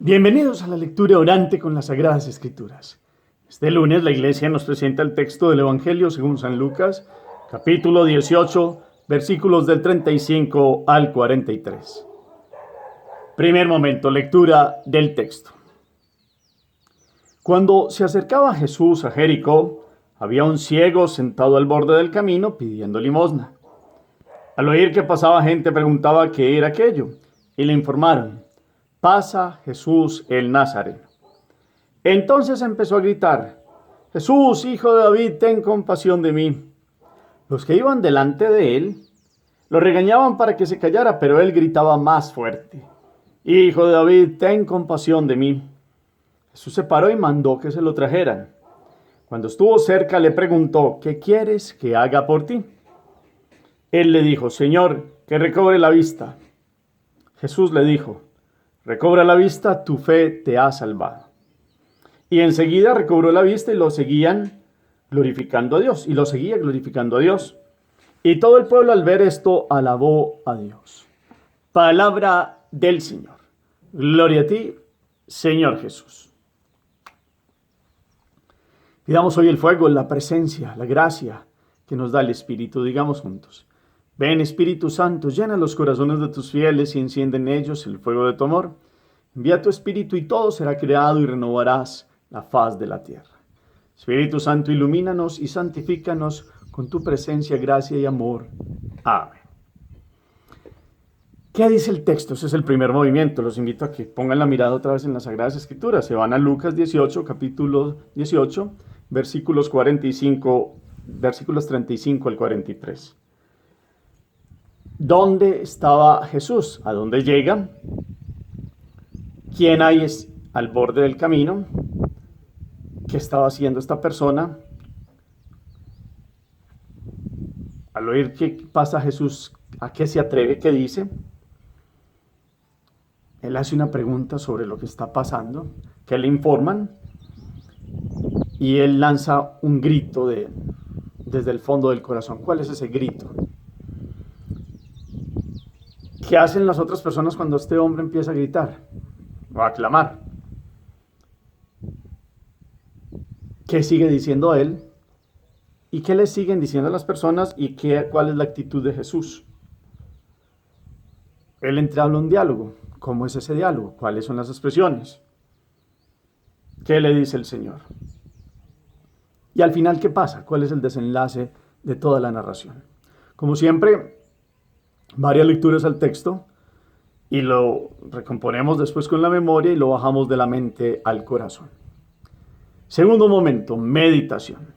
Bienvenidos a la lectura orante con las Sagradas Escrituras. Este lunes la Iglesia nos presenta el texto del Evangelio según San Lucas, capítulo 18, versículos del 35 al 43. Primer momento, lectura del texto. Cuando se acercaba Jesús a Jericó, había un ciego sentado al borde del camino pidiendo limosna. Al oír que pasaba gente preguntaba qué era aquello, y le informaron: pasa Jesús el Nazareno. Entonces empezó a gritar: Jesús, hijo de David, ten compasión de mí. Los que iban delante de él lo regañaban para que se callara, pero él gritaba más fuerte: Hijo de David, ten compasión de mí. Jesús se paró y mandó que se lo trajeran. Cuando estuvo cerca le preguntó: ¿qué quieres que haga por ti? Él le dijo: Señor, que recobre la vista. Jesús le dijo: recobra la vista, tu fe te ha salvado. Y enseguida recobró la vista y lo seguía glorificando a Dios. Y todo el pueblo al ver esto alabó a Dios. Palabra del Señor. Gloria a ti, Señor Jesús. Pidamos hoy el fuego, la presencia, la gracia que nos da el Espíritu. Digamos juntos: ven, Espíritu Santo, llena los corazones de tus fieles y enciende en ellos el fuego de tu amor. Envía tu Espíritu y todo será creado y renovarás la faz de la tierra. Espíritu Santo, ilumínanos y santifícanos con tu presencia, gracia y amor. Amén. ¿Qué dice el texto? Ese es el primer movimiento. Los invito a que pongan la mirada otra vez en las Sagradas Escrituras. Se van a Lucas 18, capítulo 18, versículos 35 al 43. ¿Dónde estaba Jesús? ¿A dónde llega? ¿Quién hay al borde del camino? ¿Qué estaba haciendo esta persona? Al oír que pasa Jesús, ¿a qué se atreve? ¿Qué dice? Él hace una pregunta sobre lo que está pasando, que le informan, y él lanza un grito desde el fondo del corazón. ¿Cuál es ese grito? ¿Qué hacen las otras personas cuando este hombre empieza a gritar o a clamar? ¿Qué sigue diciendo él? ¿Y qué le siguen diciendo a las personas? ¿Y cuál es la actitud de Jesús? Él entabla un diálogo. ¿Cómo es ese diálogo? ¿Cuáles son las expresiones? ¿Qué le dice el Señor? Y al final, ¿qué pasa? ¿Cuál es el desenlace de toda la narración? Como siempre, varias lecturas al texto y lo recomponemos después con la memoria y lo bajamos de la mente al corazón. Segundo momento, meditación.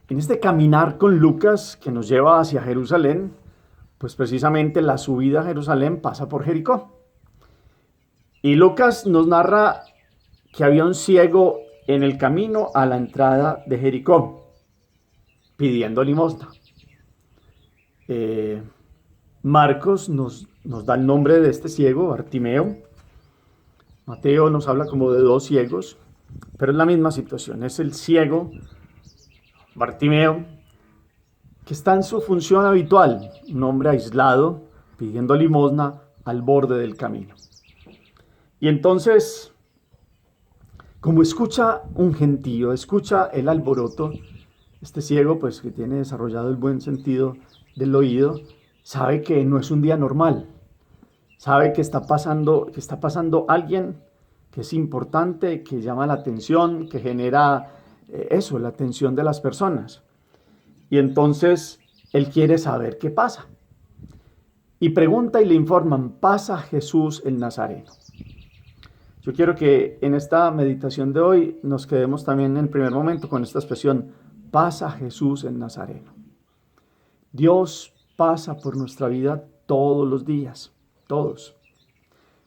En este caminar con Lucas que nos lleva hacia Jerusalén, pues precisamente la subida a Jerusalén pasa por Jericó. Y Lucas nos narra que había un ciego en el camino a la entrada de Jericó, pidiendo limosna. Marcos nos da el nombre de este ciego, Bartimeo. Mateo nos habla como de dos ciegos, pero es la misma situación. Es el ciego, Bartimeo, que está en su función habitual, un hombre aislado, pidiendo limosna al borde del camino. Y entonces, como escucha un gentío, escucha el alboroto, este ciego, pues que tiene desarrollado el buen sentido del oído, sabe que no es un día normal, sabe que está pasando alguien que es importante, que llama la atención, que genera la atención de las personas. Y entonces él quiere saber qué pasa. Y pregunta y le informan: pasa Jesús el Nazareno. Yo quiero que en esta meditación de hoy nos quedemos también en el primer momento con esta expresión: pasa Jesús el Nazareno. Dios pasa por nuestra vida todos los días, todos.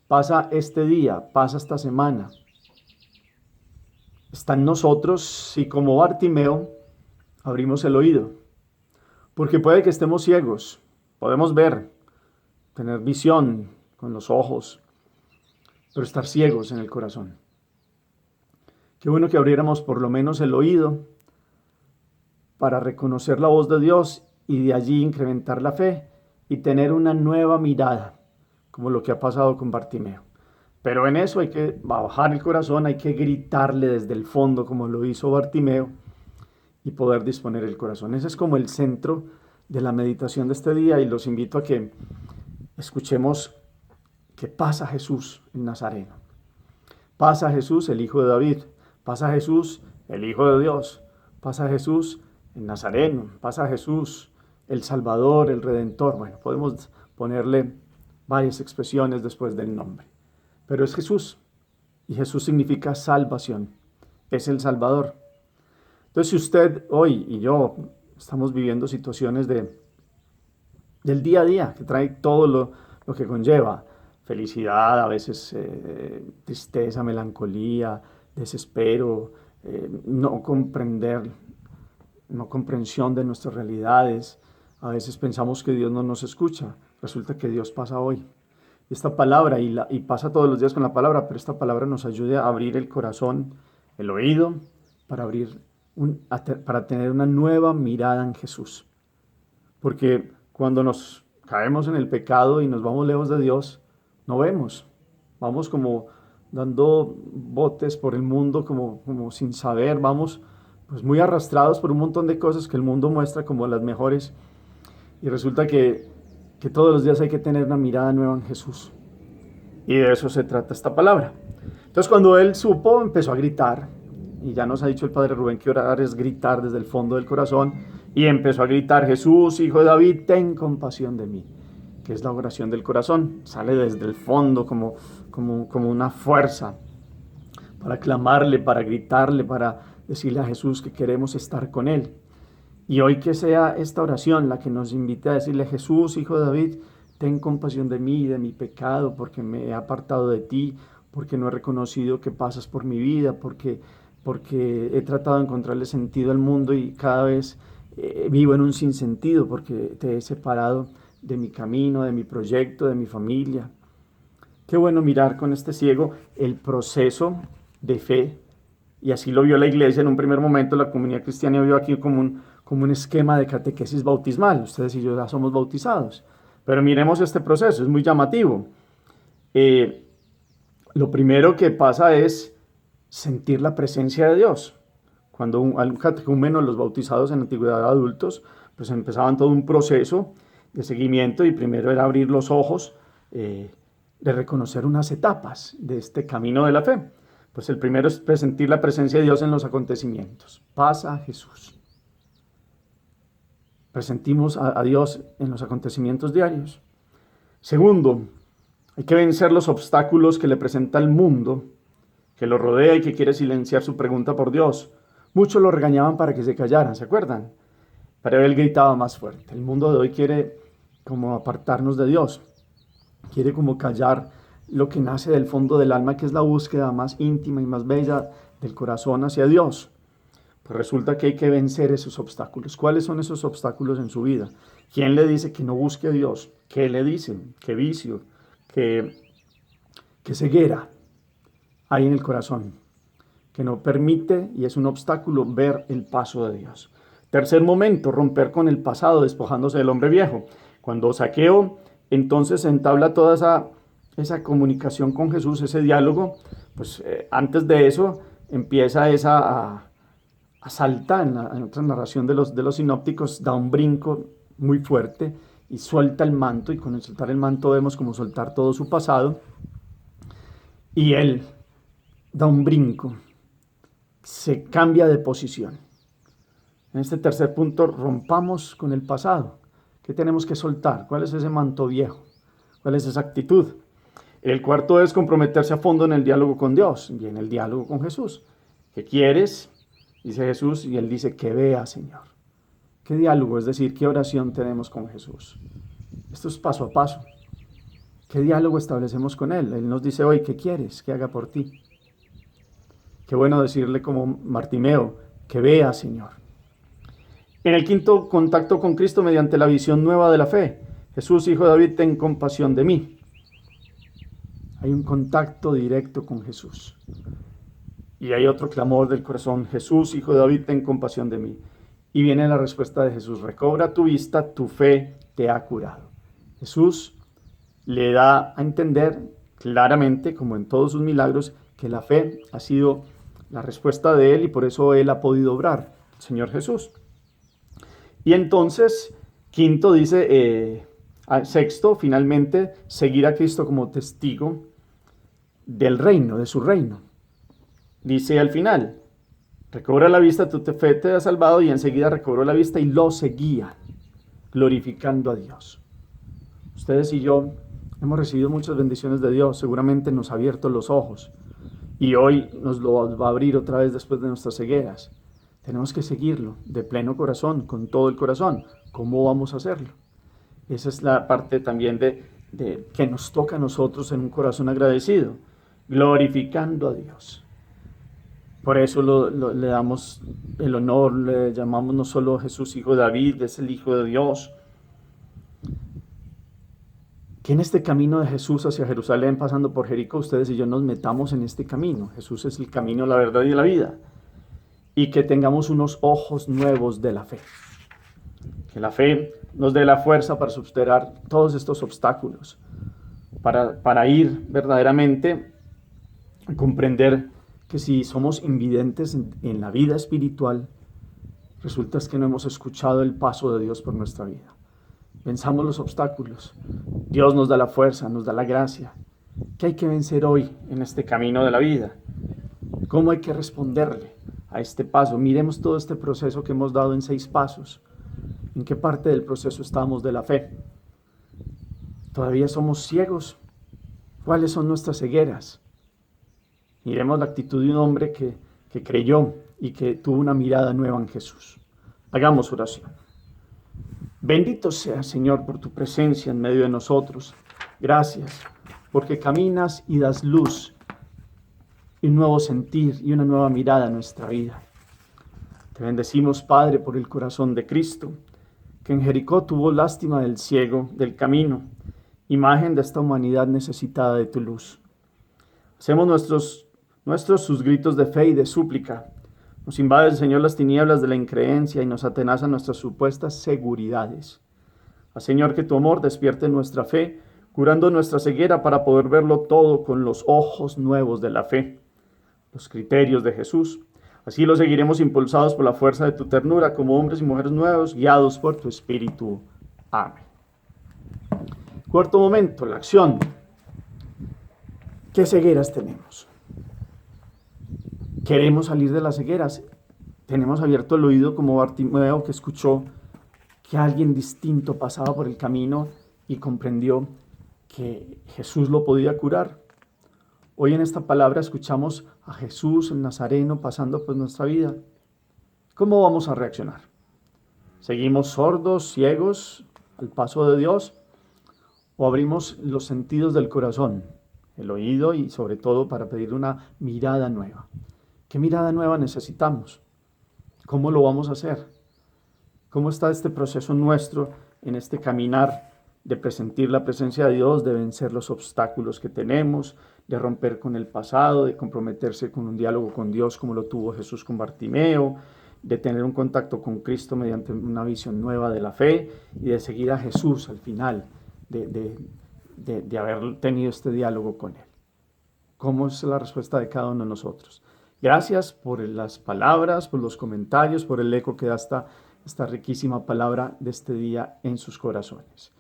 Pasa este día, pasa esta semana. Está en nosotros si, como Bartimeo, abrimos el oído. Porque puede que estemos ciegos, podemos ver, tener visión con los ojos, pero estar ciegos en el corazón. Qué bueno que abriéramos por lo menos el oído para reconocer la voz de Dios y de allí incrementar la fe y tener una nueva mirada, como lo que ha pasado con Bartimeo. Pero en eso hay que bajar el corazón, hay que gritarle desde el fondo, como lo hizo Bartimeo, y poder disponer el corazón. Ese es como el centro de la meditación de este día, y los invito a que escuchemos qué pasa Jesús el Nazareno. Pasa Jesús el Hijo de David, pasa Jesús el Hijo de Dios, pasa Jesús el Nazareno, pasa Jesús el Salvador, el Redentor. Bueno, podemos ponerle varias expresiones después del nombre, pero es Jesús, y Jesús significa salvación, es el Salvador. Entonces, si usted hoy y yo estamos viviendo situaciones del día a día, que trae todo lo que conlleva, felicidad, a veces tristeza, melancolía, desespero, no comprender, no comprensión de nuestras realidades, a veces pensamos que Dios no nos escucha, resulta que Dios pasa hoy. Esta palabra, y pasa todos los días con la palabra, pero esta palabra nos ayuda a abrir el corazón, el oído, para para tener una nueva mirada en Jesús. Porque cuando nos caemos en el pecado y nos vamos lejos de Dios, no vemos. Vamos como dando botes por el mundo, como sin saber. Vamos pues muy arrastrados por un montón de cosas que el mundo muestra como las mejores. Y resulta que todos los días hay que tener una mirada nueva en Jesús. Y de eso se trata esta palabra. Entonces cuando él supo, empezó a gritar. Y ya nos ha dicho el Padre Rubén que orar es gritar desde el fondo del corazón. Y empezó a gritar: Jesús, Hijo de David, ten compasión de mí. Que es la oración del corazón. Sale desde el fondo como una fuerza para clamarle, para gritarle, para decirle a Jesús que queremos estar con Él. Y hoy que sea esta oración la que nos invite a decirle: Jesús, Hijo de David, ten compasión de mí y de mi pecado, porque me he apartado de ti, porque no he reconocido que pasas por mi vida, porque he tratado de encontrarle sentido al mundo y cada vez vivo en un sinsentido, porque te he separado de mi camino, de mi proyecto, de mi familia. Qué bueno mirar con este ciego el proceso de fe, y así lo vio la iglesia en un primer momento. La comunidad cristiana vio aquí como un esquema de catequesis bautismal. Ustedes y yo ya somos bautizados, pero miremos este proceso, es muy llamativo. Lo primero que pasa es sentir la presencia de Dios. Cuando un catecúmeno, los bautizados en la antigüedad adultos, pues empezaban todo un proceso de seguimiento, y primero era abrir los ojos, de reconocer unas etapas de este camino de la fe. Pues el primero es sentir la presencia de Dios en los acontecimientos. Pasa Jesús. Presentimos a Dios en los acontecimientos diarios. Segundo, hay que vencer los obstáculos que le presenta el mundo, que lo rodea y que quiere silenciar su pregunta por Dios. Muchos lo regañaban para que se callaran, ¿se acuerdan? Pero él gritaba más fuerte. El mundo de hoy quiere como apartarnos de Dios. Quiere como callar lo que nace del fondo del alma, que es la búsqueda más íntima y más bella del corazón hacia Dios. Pues resulta que hay que vencer esos obstáculos. ¿Cuáles son esos obstáculos en su vida? ¿Quién le dice que no busque a Dios? ¿Qué le dicen? ¿Qué vicio? ¿Qué ceguera hay en el corazón? Que no permite, y es un obstáculo, ver el paso de Dios. Tercer momento, romper con el pasado, despojándose del hombre viejo. Cuando Zaqueo entonces entabla toda esa comunicación con Jesús, ese diálogo, pues antes de eso empieza a saltar en otra narración de los sinópticos, da un brinco muy fuerte y suelta el manto, y con el soltar el manto vemos como soltar todo su pasado, y él da un brinco, se cambia de posición. En este tercer punto, rompamos con el pasado. ¿Qué tenemos que soltar? ¿Cuál es ese manto viejo? ¿Cuál es esa actitud? El cuarto es comprometerse a fondo en el diálogo con Dios y en el diálogo con Jesús. ¿Qué quieres? Dice Jesús, y él dice: que vea, Señor. ¿Qué diálogo? Es decir, ¿qué oración tenemos con Jesús? Esto es paso a paso. ¿Qué diálogo establecemos con Él? Él nos dice hoy: ¿qué quieres que haga por ti? Qué bueno decirle como Bartimeo: que vea, Señor. En el quinto, contacto con Cristo mediante la visión nueva de la fe. Jesús, Hijo de David, ten compasión de mí. Hay un contacto directo con Jesús. Y hay otro clamor del corazón: Jesús, Hijo de David, ten compasión de mí. Y viene la respuesta de Jesús: recobra tu vista, tu fe te ha curado. Jesús le da a entender claramente, como en todos sus milagros, que la fe ha sido la respuesta de Él y por eso Él ha podido obrar, el Señor Jesús. Y entonces, quinto dice, sexto, finalmente, seguir a Cristo como testigo del reino, de su reino. Dice al final, recobra la vista, tu fe te ha salvado, y enseguida recobró la vista y lo seguía, glorificando a Dios. Ustedes y yo hemos recibido muchas bendiciones de Dios, seguramente nos ha abierto los ojos y hoy nos lo va a abrir otra vez después de nuestras cegueras. Tenemos que seguirlo de pleno corazón, con todo el corazón. ¿Cómo vamos a hacerlo? Esa es la parte también de que nos toca a nosotros en un corazón agradecido, glorificando a Dios. Por eso le damos el honor, le llamamos no solo Jesús hijo de David, es el Hijo de Dios. Que en este camino de Jesús hacia Jerusalén, pasando por Jericó, ustedes y yo nos metamos en este camino. Jesús es el camino, la verdad y la vida. Y que tengamos unos ojos nuevos de la fe. Que la fe nos dé la fuerza para superar todos estos obstáculos. Para ir verdaderamente a comprender que si somos invidentes en la vida espiritual, resulta que no hemos escuchado el paso de Dios por nuestra vida. Venzamos los obstáculos. Dios nos da la fuerza, nos da la gracia. ¿Qué hay que vencer hoy en este camino de la vida? ¿Cómo hay que responderle a este paso? Miremos todo este proceso que hemos dado en 6 pasos. ¿En qué parte del proceso estamos de la fe? ¿Todavía somos ciegos? ¿Cuáles son nuestras cegueras? Miremos la actitud de un hombre que creyó y que tuvo una mirada nueva en Jesús. Hagamos oración. Bendito seas, Señor, por tu presencia en medio de nosotros. Gracias, porque caminas y das luz, y un nuevo sentir y una nueva mirada a nuestra vida. Te bendecimos, Padre, por el corazón de Cristo, que en Jericó tuvo lástima del ciego del camino, imagen de esta humanidad necesitada de tu luz. Hacemos nuestros sus gritos de fe y de súplica. Nos invade el Señor las tinieblas de la increencia y nos atenaza nuestras supuestas seguridades. Haz, Señor, que tu amor despierte nuestra fe, curando nuestra ceguera para poder verlo todo con los ojos nuevos de la fe, los criterios de Jesús. Así lo seguiremos impulsados por la fuerza de tu ternura como hombres y mujeres nuevos, guiados por tu Espíritu. Amén. Cuarto momento, la acción. ¿Qué cegueras tenemos? Queremos salir de las cegueras. Tenemos abierto el oído como Bartimeo, que escuchó que alguien distinto pasaba por el camino y comprendió que Jesús lo podía curar. Hoy en esta palabra escuchamos a Jesús, el Nazareno, pasando por nuestra vida. ¿Cómo vamos a reaccionar? ¿Seguimos sordos, ciegos al paso de Dios? ¿O abrimos los sentidos del corazón, el oído y sobre todo para pedir una mirada nueva? ¿Qué mirada nueva necesitamos? ¿Cómo lo vamos a hacer? ¿Cómo está este proceso nuestro en este caminar de presentir la presencia de Dios, de vencer los obstáculos que tenemos, de romper con el pasado, de comprometerse con un diálogo con Dios como lo tuvo Jesús con Bartimeo, de tener un contacto con Cristo mediante una visión nueva de la fe y de seguir a Jesús al final, de haber tenido este diálogo con Él? ¿Cómo es la respuesta de cada uno de nosotros? Gracias por las palabras, por los comentarios, por el eco que da esta riquísima palabra de este día en sus corazones.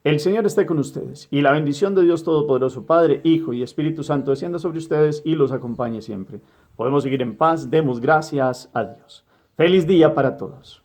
El Señor esté con ustedes y la bendición de Dios Todopoderoso, Padre, Hijo y Espíritu Santo descienda sobre ustedes y los acompañe siempre. Podemos seguir en paz, demos gracias a Dios. Feliz día para todos.